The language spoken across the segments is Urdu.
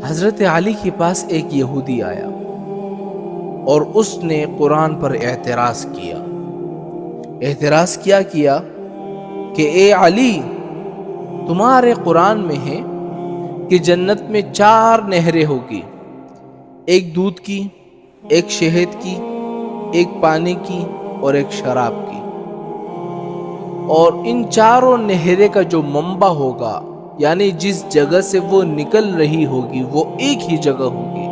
حضرت علی کے پاس ایک یہودی آیا اور اس نے قرآن پر اعتراض کیا کہ اے علی، تمہارے قرآن میں ہے کہ جنت میں 4 نہریں ہوگی، ایک دودھ کی، ایک شہد کی، ایک پانی کی اور ایک شراب کی، اور ان 4 نہریں کا جو منبع ہوگا، یعنی جس جگہ سے وہ نکل رہی ہوگی، وہ ایک ہی جگہ ہوگی۔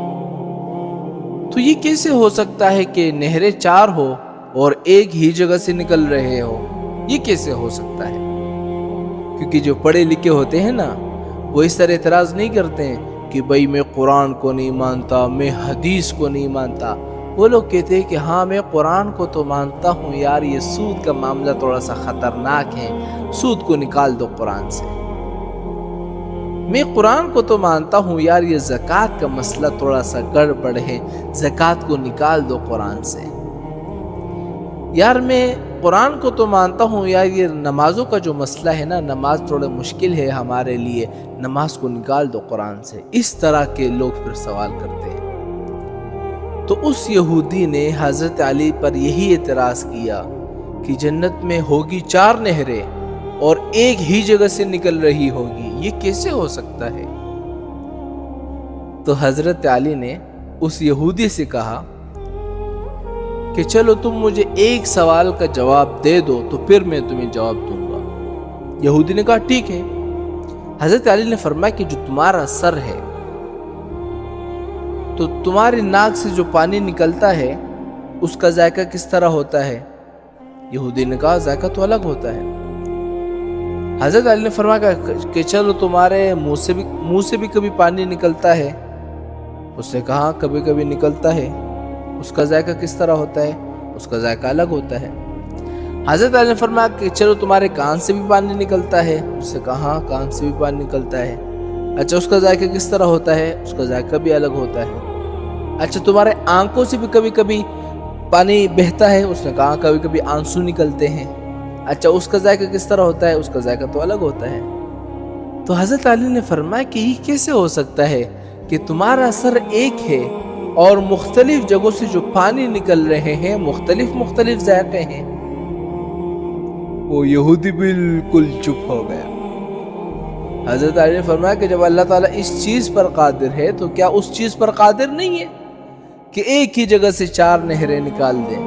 تو یہ کیسے ہو سکتا ہے کہ نہریں 4 ہو اور ایک ہی جگہ سے نکل رہے ہو؟ یہ کیسے ہو سکتا ہے؟ کیونکہ جو پڑھے لکھے ہوتے ہیں نا، وہ اس طرح اعتراض نہیں کرتے ہیں کہ بھئی میں قرآن کو نہیں مانتا، میں حدیث کو نہیں مانتا۔ وہ لوگ کہتے ہیں کہ ہاں میں قرآن کو تو مانتا ہوں یار، یہ سود کا معاملہ تھوڑا سا خطرناک ہے، سود کو نکال دو قرآن سے۔ میں قرآن کو تو مانتا ہوں یار، یہ زکوٰۃ کا مسئلہ تھوڑا سا گڑبڑ ہے، زکوٰۃ کو نکال دو قرآن سے۔ یار میں قرآن کو تو مانتا ہوں یار، یہ نمازوں کا جو مسئلہ ہے نا، نماز تھوڑا مشکل ہے ہمارے لیے، نماز کو نکال دو قرآن سے۔ اس طرح کے لوگ پھر سوال کرتے ہیں۔ تو اس یہودی نے حضرت علی پر یہی اعتراض کیا کہ جنت میں ہوگی 4 نہریں اور ایک ہی جگہ سے نکل رہی ہوگی، یہ کیسے ہو سکتا ہے؟ تو حضرت علی نے اس یہودی سے کہا کہ چلو تم مجھے ایک سوال کا جواب دے دو تو پھر میں تمہیں جواب دوں گا۔ یہودی نے کہا ٹھیک ہے۔ حضرت علی نے فرمایا کہ جو تمہارا سر ہے، تو تمہاری ناک سے جو پانی نکلتا ہے اس کا ذائقہ کس طرح ہوتا ہے؟ یہودی نے کہا ذائقہ تو الگ ہوتا ہے۔ حضرت علی نے فرمایا کہ چلو تمہارے منہ سے بھی کبھی پانی نکلتا ہے؟ اس نے کہا کبھی کبھی نکلتا ہے۔ اس کا ذائقہ کس طرح ہوتا ہے؟ اس کا ذائقہ الگ ہوتا ہے۔ حضرت علی نے فرمایا کہ چلو تمہارے کان سے بھی پانی نکلتا ہے؟ اس نے کہا ہاں کان سے بھی پانی نکلتا ہے۔ اچھا اس کا ذائقہ کس طرح ہوتا ہے؟ اس کا ذائقہ بھی الگ ہوتا ہے۔ اچھا تمہارے آنکھوں سے بھی کبھی کبھی پانی بہتا ہے؟ اس نے کہا کبھی کبھی آنسو نکلتے ہیں۔ اچھا اس کا ذائقہ کس طرح ہوتا ہے؟ اس کا ذائقہ تو الگ ہوتا ہے۔ تو حضرت علی نے فرمایا کہ یہ کیسے ہو سکتا ہے کہ تمہارا سر ایک ہے اور مختلف جگہوں سے جو پانی نکل رہے ہیں مختلف ذائقے ہیں؟ وہ یہودی بالکل چپ ہو گیا۔ حضرت علی نے فرمایا کہ جب اللہ تعالیٰ اس چیز پر قادر ہے تو کیا اس چیز پر قادر نہیں ہے کہ ایک ہی جگہ سے 4 نہریں نکال دیں؟